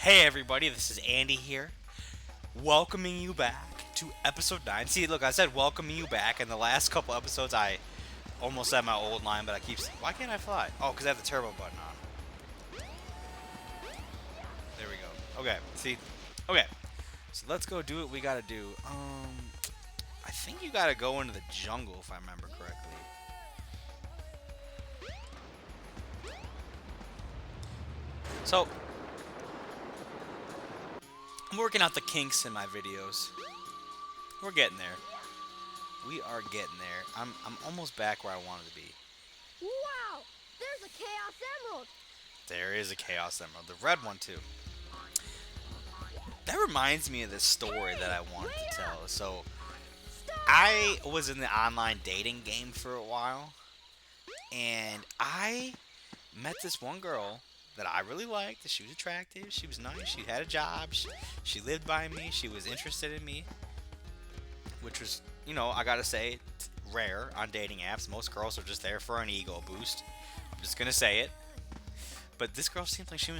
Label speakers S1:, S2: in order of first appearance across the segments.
S1: Hey everybody, this is Andy here, welcoming you back to episode 9. See, look, I said welcoming you back. In the last couple episodes, I almost said my old line, but I keep saying, why can't I fly? Oh, because I have the turbo button on. There we go. Okay, see? Okay, so let's go do what we gotta do. I think you gotta go into the jungle, if I remember correctly. So, I'm working out the kinks in my videos. We're getting there. We are getting there. I'm almost back where I wanted to be.
S2: Wow! There's a Chaos Emerald!
S1: There is a Chaos Emerald. The red one, too. That reminds me of this story that I wanted to tell. So, I was in the online dating game for a while. And I met this one girl that I really liked. She was attractive. She was nice. She had a job. She lived by me. She was interested in me. Which was, you know, I gotta say, rare on dating apps. Most girls are just there for an ego boost. I'm just gonna say it. But this girl seemed like she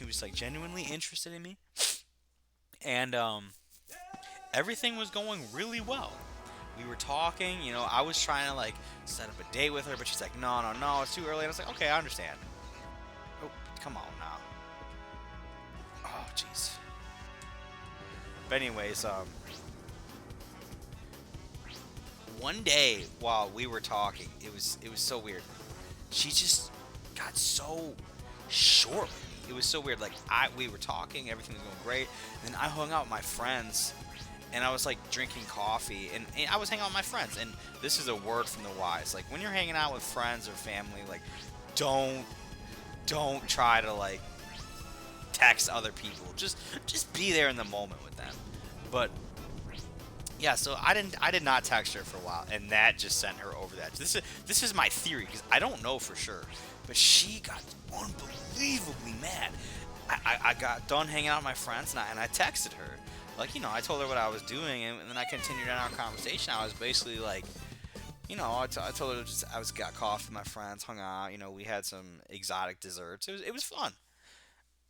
S1: was like genuinely interested in me, and everything was going really well. We were talking, you know. I was trying to like set up a date with her, but she's like, no, it's too early. And I was like, okay, I understand. Oh, come on now. Oh, jeez. But anyways, one day while we were talking, it was so weird. She just got so short with me. It was so weird. Like we were talking, everything was going great, and then I hung out with my friends, and I was like drinking coffee, and I was hanging out with my friends. And this is a word from the wise. Like when you're hanging out with friends or family, like don't try to like text other people. Just be there in the moment with them. But yeah, so I did not text her for a while, and that just sent her over that. This is my theory because I don't know for sure, but she got unbelievably mad. I got done hanging out with my friends, and I texted her, like, you know, I told her what I was doing, and then I continued on our conversation. I was basically like, you know, I told her I got coffee with my friends, hung out, you know, we had some exotic desserts. It was fun.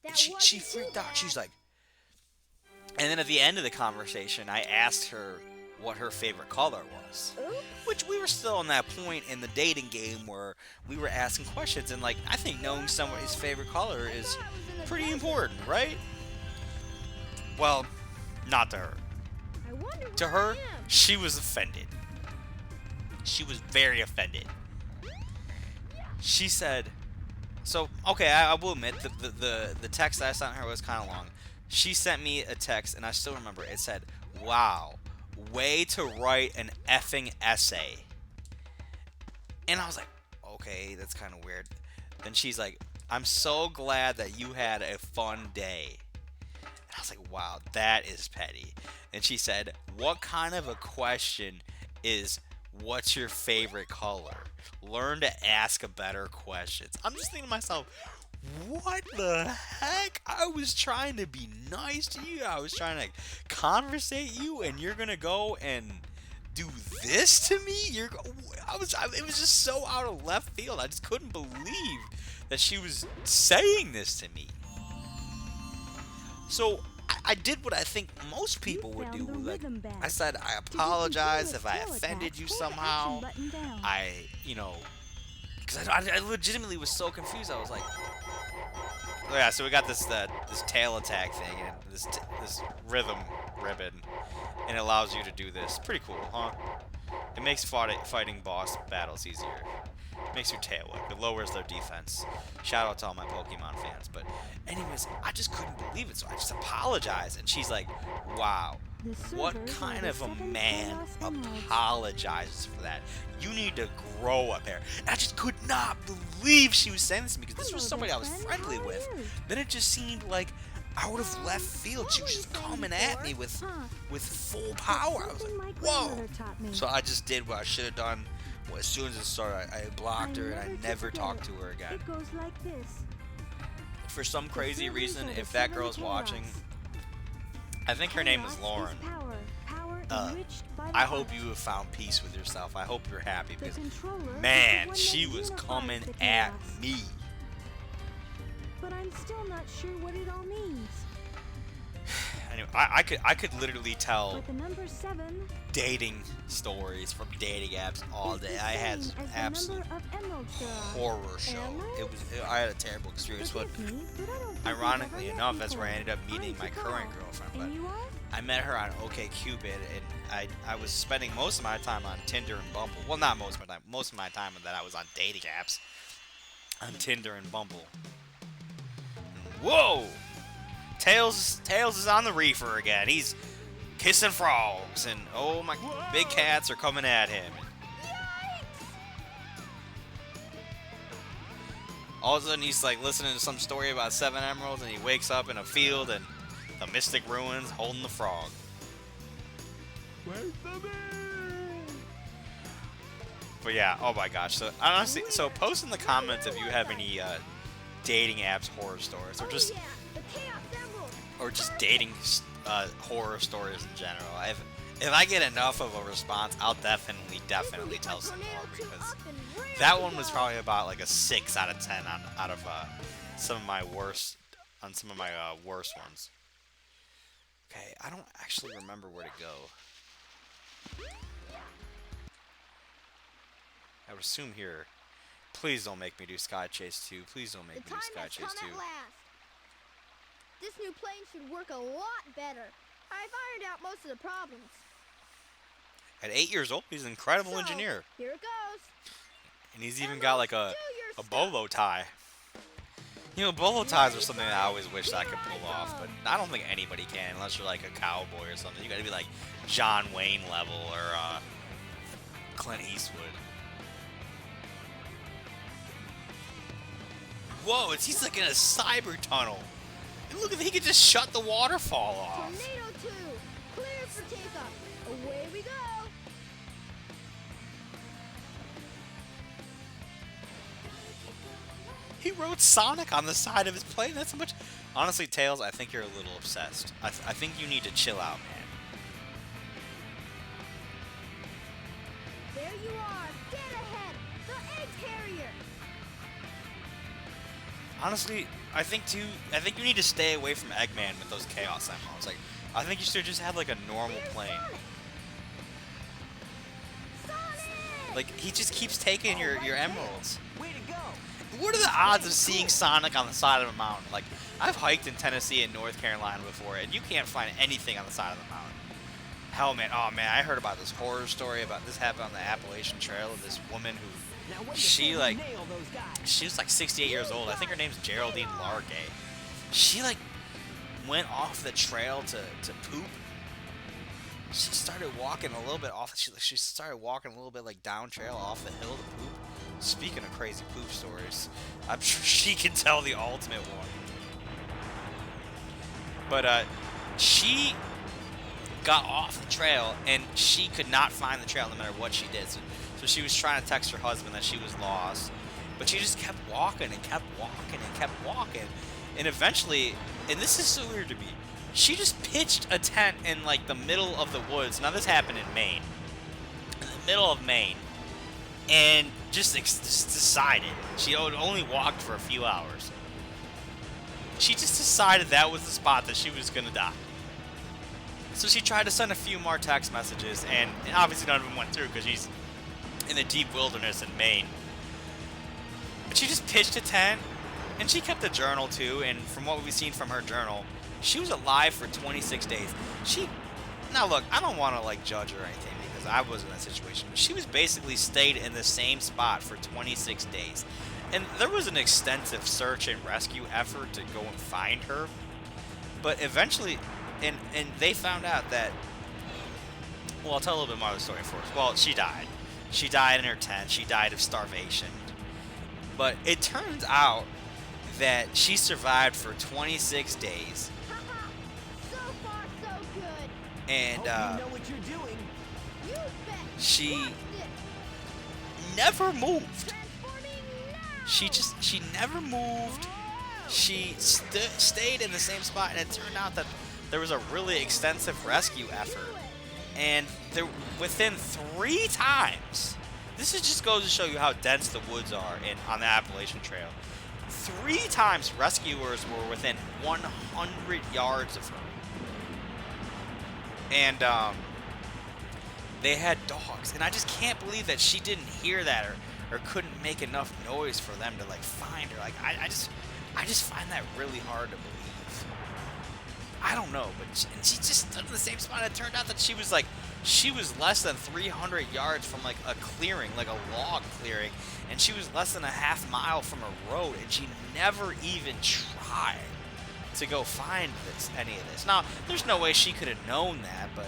S1: And she freaked out. She's like. And then at the end of the conversation, I asked her what her favorite color was. Which we were still in that point in the dating game where we were asking questions. And, like, I think knowing somebody's favorite color is pretty important, right? Well, not to her. To her, she was offended. She was very offended. She said, so, okay, I will admit, the text that I sent her was kind of long. She sent me a text, and I still remember it. It said, wow, way to write an effing essay. And I was like, okay, that's kind of weird. Then she's like, I'm so glad that you had a fun day. And I was like, wow, that is petty. And she said, what kind of a question is, what's your favorite color? Learn to ask a better questions. I'm just thinking to myself, what the heck? I was trying to be nice to you. I was trying to conversate you, and you're gonna go and do this to me? It was just so out of left field. I just couldn't believe that she was saying this to me. So I did what I think most people would do. Like I said, I apologize if I offended you somehow. You know, because I legitimately was so confused. I was like, oh yeah, so we got this tail attack thing, and this rhythm ribbon, and it allows you to do this. Pretty cool, huh? It makes fighting boss battles easier. It makes your tail whip. It lowers their defense. Shout out to all my Pokemon fans. But anyways, I just couldn't believe it, so I just apologized. And she's like, wow, what kind of a man apologizes for that? You need to grow up here. And I just could not believe she was saying this to me, because this was somebody I was friendly with. Then it just seemed like out of left field. She was just coming at me with full power. I was like, whoa. So I just did what I should have done. Well, as soon as it started, I blocked her, and I never talked to her again. For some crazy reason, if that girl's watching, I think her name is Lauren. I hope you have found peace with yourself. I hope you're happy, because, man, she was coming at me.
S3: but I'm still not sure what it all means.
S1: Anyway, I could literally tell
S3: But the number 7
S1: dating stories from dating apps all
S3: is
S1: day.
S3: the
S1: I had
S3: same as the
S1: absolute
S3: number of emeralds there are.
S1: horror show. I had a terrible experience, but
S3: Forgive me, but I don't think we've
S1: ironically
S3: ever
S1: enough,
S3: met
S1: that's where I
S3: before.
S1: ended up meeting
S3: I'm
S1: my current
S3: Takao.
S1: girlfriend.
S3: And
S1: But
S3: you are?
S1: I met her on OkCupid, and I was spending most of my time on Tinder and Bumble. Well, not most of my time. Most of my time that I was on dating apps, on Tinder and Bumble. Whoa! Tails is on the reefer again. He's kissing frogs, and oh my, big cats are coming at him. All of a sudden, he's like listening to some story about 7 emeralds, and he wakes up in a field and the mystic ruins holding the frog.
S4: Where's the man?
S1: But yeah, oh my gosh. So honestly, so post in the comments if you have any dating apps horror stories, or just
S2: yeah, the Chaos Emerald.
S1: dating horror stories in general. If I get enough of a response, I'll definitely tell some more, because that one was probably about like a 6 out of 10 out of some of my worst ones. Okay, I don't actually remember where to go. I would assume here. Please don't make me do Sky Chase 2. Please don't make me
S2: The
S1: do
S2: time
S1: Sky
S2: has
S1: Chase
S2: come
S1: 2.
S2: at last. This new plane should work a lot better. I've ironed out most of the problems.
S1: At 8 years old, he's an incredible
S2: So,
S1: engineer.
S2: Here it goes.
S1: And he's even got like a
S2: Do your stuff.
S1: bolo tie. You know, bolo ties are something that I always wished I could pull off, but I don't think anybody can unless you're like a cowboy or something. You gotta be like John Wayne level or Clint Eastwood. Whoa, he's like in a cyber tunnel. And look, he could just shut the waterfall off.
S2: Tornado 2, clear for takeoff. Away we go.
S1: He wrote Sonic on the side of his plane. That's how much. Honestly, Tails, I think you're a little obsessed. I think you need to chill out, man.
S2: There you are. Get ahead. The egg carrier.
S1: Honestly, I think you need to stay away from Eggman with those Chaos Emeralds. Like, I think you should just have like a normal
S2: Here's
S1: plane.
S2: Sonic.
S1: Like, he just keeps taking your emeralds.
S4: Way to go.
S1: What are the odds of seeing Sonic on the side of a mountain? Like, I've hiked in Tennessee and North Carolina before, and you can't find anything on the side of the mountain. Hell, man. Oh, man, I heard about this horror story about this happened on the Appalachian Trail of this woman who,
S4: Now when
S1: she,
S4: you
S1: like,
S4: nail those guys.
S1: she was like 68 years old. I think her name's Geraldine Largay. She, like, went off the trail to poop. She started walking a little bit off. She started walking a little bit, like, down trail off the hill to poop. Speaking of crazy poop stories, I'm sure she can tell the ultimate one. But she got off the trail and she could not find the trail no matter what she did. So she was trying to text her husband that she was lost, but she just kept walking and kept walking and kept walking, and eventually, and this is so weird to me, she just pitched a tent in like the middle of the woods. Now this happened in Maine, in the middle of Maine. And just decided. She had only walked for a few hours. She just decided that was the spot that she was going to die. So she tried to send a few more text messages, and obviously none of them went through because she's in the deep wilderness in Maine. But she just pitched a tent, and she kept a journal too, and from what we've seen from her journal, she was alive for 26 days. Now look, I don't want to like judge her or anything, because I was in that situation. She was basically stayed in the same spot for 26 days. And there was an extensive search and rescue effort to go and find her. But eventually, and they found out that, well, I'll tell a little bit more of the story first. Well, she died. She died in her tent. She died of starvation. But it turns out that she survived for 26 days.
S2: So far, so good.
S1: And
S4: Hope you know what you're doing.
S2: You bet.
S1: she
S2: Watch this.
S1: never moved.
S2: Transforming now.
S1: She never moved. She stayed in the same spot, and it turned out that there was a really extensive rescue effort. And within 3 times, this just goes to show you how dense the woods are on the Appalachian Trail. 3 times rescuers were within 100 yards of her. And they had dogs, and I just can't believe that she didn't hear that or couldn't make enough noise for them to like find her. Like I just find that really hard to believe. I don't know, but she just stood in the same spot. It turned out that she was less than 300 yards from like a clearing, like a log clearing, and she was less than a half mile from a road, and she never even tried to go find any of this. Now, there's no way she could have known that, but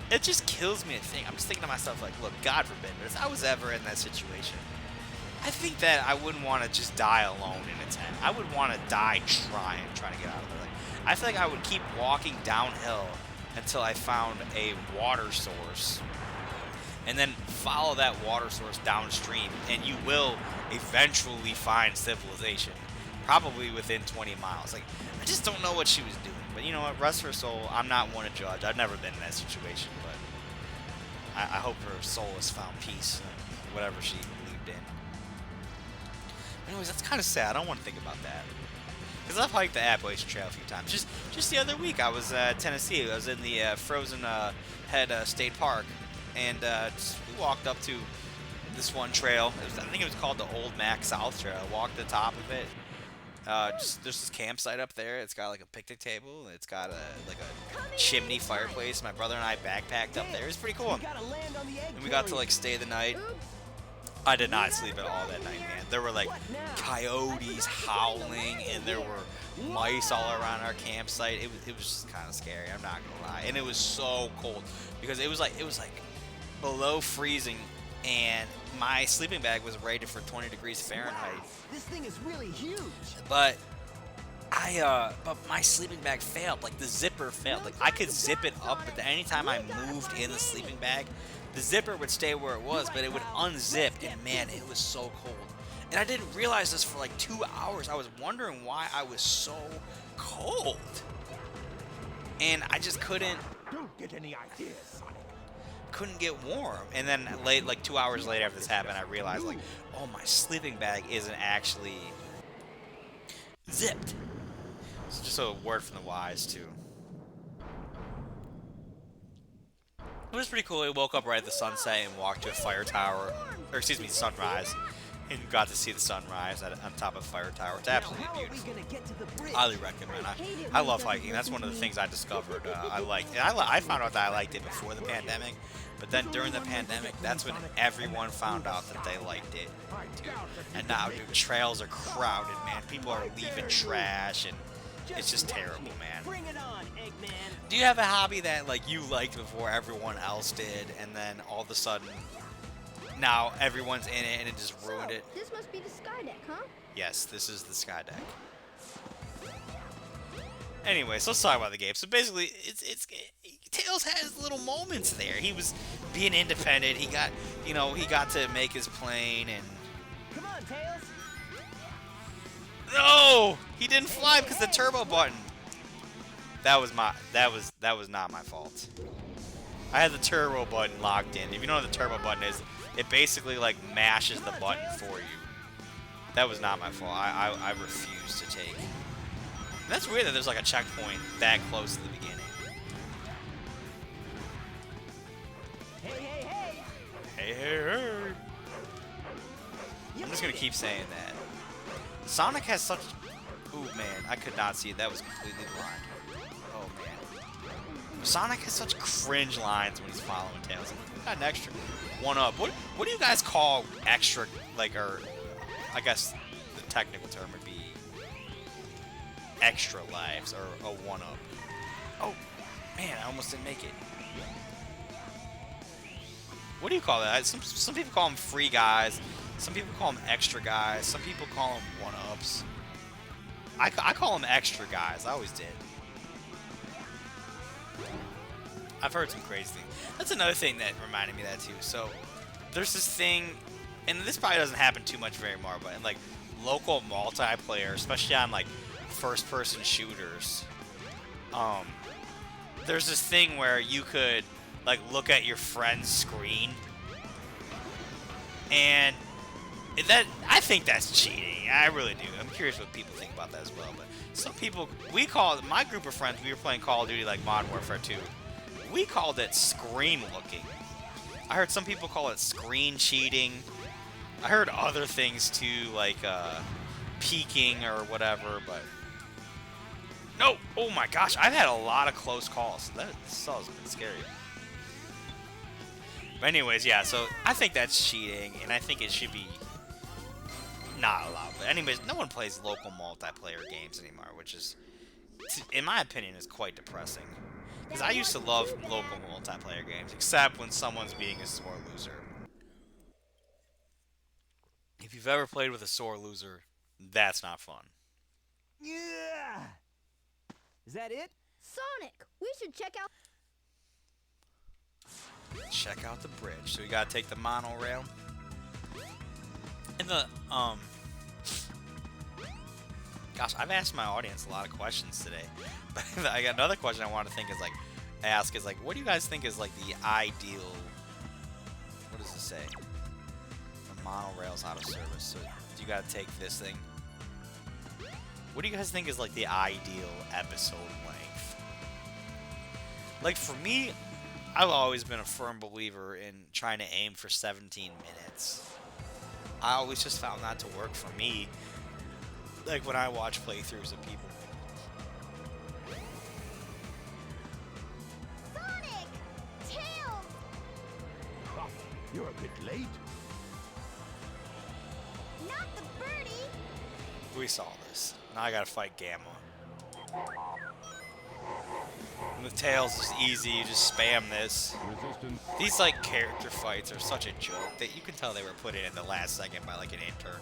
S1: it just kills me to think. I'm just thinking to myself, like, look, God forbid, but if I was ever in that situation, I think that I wouldn't want to just die alone in a tent. I would want to die trying to get out of there. Like, I feel like I would keep walking downhill until I found a water source, and then follow that water source downstream, and you will eventually find civilization, probably within 20 miles. Like, I just don't know what she was doing. But you know what? Rest her soul. I'm not one to judge. I've never been in that situation, but I hope her soul has found peace in whatever she believed in. Anyways, that's kind of sad. I don't want to think about that. Because I've hiked the Appalachian Trail a few times. Just the other week, I was in Tennessee. I was in the Frozen Head State Park, and we walked up to this one trail. I think it was called the Old Mac South Trail. I walked the top of it. There's this campsite up there. It's got like a picnic table. It's got a chimney fireplace. My brother and I backpacked up there. It's pretty cool. And we got to like stay the night. I did not sleep at all that night, man. There were like coyotes howling, and there were mice all around our campsite. It was just kind of scary. I'm not gonna lie. And it was so cold because it was like below freezing, and my sleeping bag was rated for 20 degrees Fahrenheit.
S4: Wow, this thing is really huge.
S1: But but my sleeping bag failed. Like the zipper failed. Like I could zip it up, but anytime I moved in the sleeping bag, the zipper would stay where it was, but it would unzip, and man, it was so cold. And I didn't realize this for like 2 hours. I was wondering why I was so cold, and I just couldn't
S4: get any ideas, Sonic.
S1: Couldn't get warm. And then like 2 hours later after this happened, I realized like, oh, my sleeping bag isn't actually zipped. So just a word from the wise too. It was pretty cool. We woke up right at the sunset and walked to a fire tower, or excuse me, sunrise, and got to see the sunrise on top of Fire Tower. It's absolutely beautiful. Highly recommend. I love hiking. That's one of the things I discovered I liked. And I found out that I liked it before the pandemic, but then during the pandemic, that's when everyone found out that they liked it. Dude. And now, dude, trails are crowded, man. People are leaving trash, and it's just terrible, man.
S4: Bring it on, Eggman.
S1: Do you have a hobby that like you liked before everyone else did, and then all of a sudden now everyone's in it and it just ruined it?
S2: This must be the sky deck, huh?
S1: Yes, this is the sky deck. Anyways, let's talk about the game. So basically, Tails has little moments there. He was being independent. He got to make his plane, and
S4: Come on, Tails.
S1: no, he didn't fly because the turbo button. That was not my fault. I had the turbo button locked in. If you know what the turbo button is, it basically like mashes the button for you. That was not my fault. I refused to take. And that's weird that there's like a checkpoint that close to the beginning.
S4: Hey, hey, hey.
S1: Hey, hey, hey. I'm just gonna keep saying that. Sonic has such. Ooh man, I could not see it. That was completely blind. Oh man. Sonic has such cringe lines when he's following Tails. He got an extra one up. What do you guys call extra, like, or I guess the technical term would be extra lives or a one up? Oh man, I almost didn't make it. What do you call that? Some people call them free guys. Some people call them extra guys. Some people call them one ups. I call them extra guys. I always did. I've heard some crazy things. That's another thing that reminded me of that too. So there's this thing, and this probably doesn't happen too much anymore, but in like local multiplayer, especially on like first-person shooters, there's this thing where you could like look at your friend's screen, and that I think that's cheating. I really do. I'm curious what people think about that as well. But some people, my group of friends, we were playing Call of Duty like Modern Warfare 2. We called it screen looking. I heard some people call it screen cheating. I heard other things too, like peeking or whatever, but no! Oh my gosh, I've had a lot of close calls. This all has been scary. But anyways, yeah, so I think that's cheating, and I think it should be not allowed. But anyways, no one plays local multiplayer games anymore, which is, in my opinion, is quite depressing. Because I used to love local multiplayer games, except when someone's being a sore loser. If you've ever played with a sore loser, that's not fun.
S4: Yeah. Is that it?
S2: Sonic, we should check out.
S1: Check out the bridge. So we gotta take the monorail. And the gosh, I've asked my audience a lot of questions today. But I got another question I want to ask is what do you guys think is like the ideal? What does it say? The monorail's out of service. So you gotta take this thing. What do you guys think is like the ideal episode length? Like for me, I've always been a firm believer in trying to aim for 17 minutes. I always just found that to work for me. Like when I watch playthroughs of people.
S2: Sonic! Tails!
S4: Ha, you're a bit late.
S2: Not the birdie!
S1: We saw this. Now I gotta fight Gamma. And the Tails is easy, you just spam this. These like character fights are such a joke that you can tell they were put in at the last second by like an intern.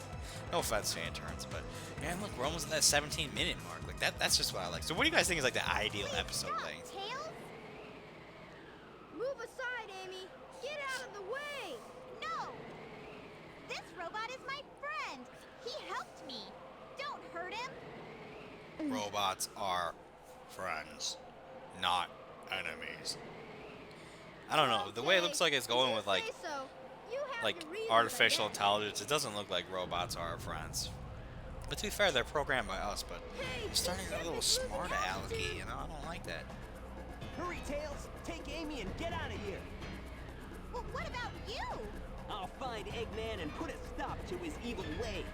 S1: No offense to interns, but man, look, we're almost at that 17-minute mark. Like that's just what I like. So what do you guys think is like the ideal episode length?
S2: Tails? Move aside, Amy! Get out of the way!
S5: No! This robot is my friend. He helped me. Don't hurt him.
S1: Robots are friends, not enemies. I don't know. The way it looks like it's going with like artificial intelligence, it doesn't look like robots are our friends. But to be fair, they're programmed by us, but they're starting to get a little smart alecky, you know? I don't like that.
S4: Hurry, Tails. Take Amy and get out of here.
S5: Well, what about you?
S4: I'll find Eggman and put a stop to his evil ways.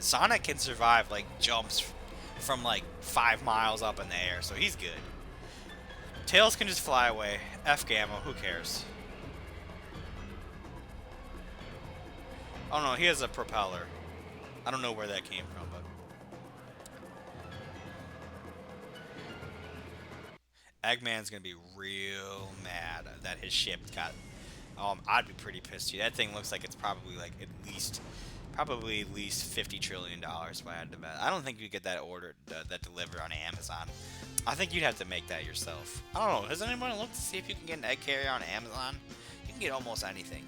S1: Sonic can survive like jumps from like 5 miles up in the air, so he's good. Tails can just fly away. F Gamma, who cares? Oh no, he has a propeller. I don't know where that came from, but Eggman's gonna be real mad that his ship got. I'd be pretty pissed too. That thing looks like it's probably like at least $50 trillion if I had to bet. I don't think you get that ordered, that delivered on Amazon. I think you'd have to make that yourself. I don't know. Has anyone looked to see if you can get an egg carrier on Amazon? You can get almost anything.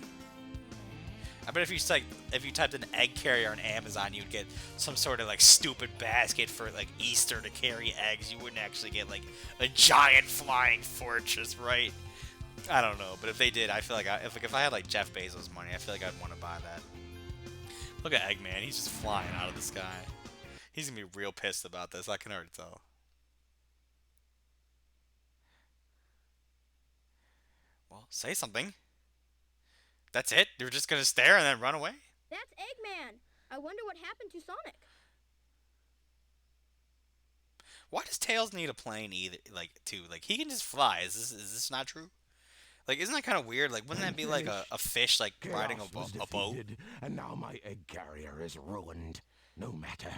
S1: I bet if you typed an egg carrier on Amazon, you'd get some sort of like stupid basket for like Easter to carry eggs. You wouldn't actually get like a giant flying fortress, right? I don't know, but if they did, I feel like if I had like Jeff Bezos' money, I feel like I'd want to buy that. Look at Eggman, he's just flying out of the sky. He's gonna be real pissed about this, I can already tell. Well, say something. That's it? You're just gonna stare and then run away?
S2: That's Eggman! I wonder what happened to Sonic.
S1: Why does Tails need a plane either? Like, too? Like, he can just fly. Is this not true? Like, isn't that kind of weird? Like, wouldn't that be like a fish, like, riding a boat?
S6: And now my egg carrier is ruined. No matter.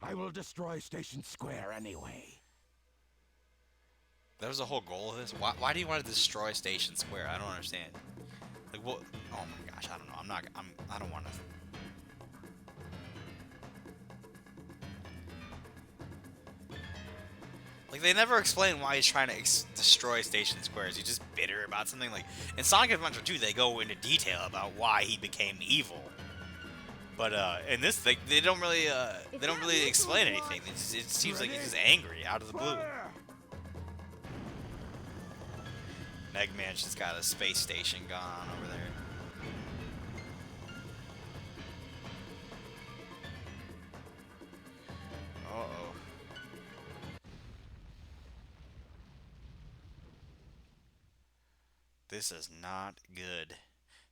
S6: I will destroy Station Square anyway.
S1: That was the whole goal of this? Why do you want to destroy Station Square? I don't understand. Like, what? Oh my gosh, I don't know. I don't want to. Like, they never explain why he's trying to destroy Station Square. Is he just bitter about something? Like, in Sonic Adventure 2, they go into detail about why he became evil. But in this, they don't really explain anything. It seems like he's just angry out of the blue. Eggman's just got a space station going on over there. This is not good.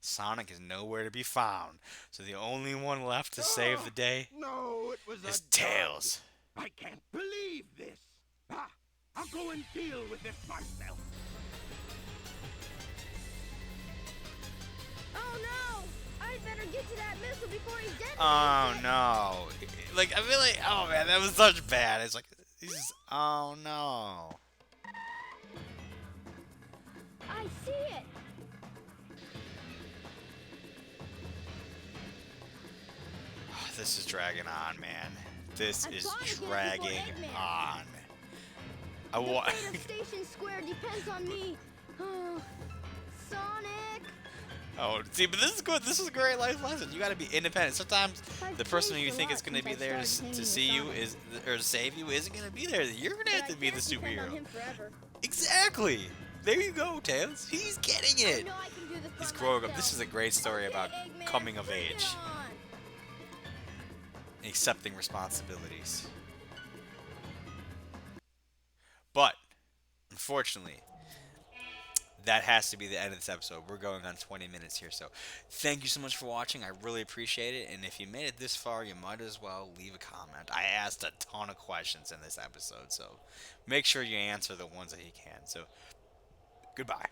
S1: Sonic is nowhere to be found, so the only one left to save the day
S6: No, it was
S1: is
S6: a dud.
S1: Tails.
S6: I can't believe this. Ah, I'll go and deal with this myself.
S2: Oh no! I'd better get to that missile before he detonates
S1: Oh
S2: it.
S1: no. Like, I feel like, oh man, that was such bad. It's like, he's, oh no.
S2: I see it.
S1: This is dragging on, man. This
S2: I
S1: is
S2: thought it was
S1: dragging
S2: Eggman.
S1: on.
S2: The fate of Station Square depends on me. Oh, Sonic.
S1: Oh, see, but this is good. This is a great life lesson. You got to be independent. Sometimes
S2: I've
S1: the person who
S2: changed
S1: you
S2: a
S1: think
S2: lot
S1: is going to
S2: since
S1: be
S2: I
S1: there
S2: started
S1: to
S2: hanging
S1: see you
S2: with
S1: is or to save you isn't going to be there. You're going to
S2: But
S1: have
S2: I
S1: to be the
S2: can't depend on
S1: superhero.
S2: him forever.
S1: Exactly. There you go, Tails. He's getting
S2: I
S1: it.
S2: know I can do this
S1: He's
S2: by
S1: growing up.
S2: myself.
S1: This is a great story
S2: Okay,
S1: about
S2: Eggman,
S1: coming of
S2: bring it
S1: age,
S2: on.
S1: accepting responsibilities. But unfortunately, that has to be the end of this episode. We're going on 20 minutes here, so thank you so much for watching. I really appreciate it, and if you made it this far, you might as well leave a comment. I asked a ton of questions in this episode, so make sure you answer the ones that you can. So, goodbye.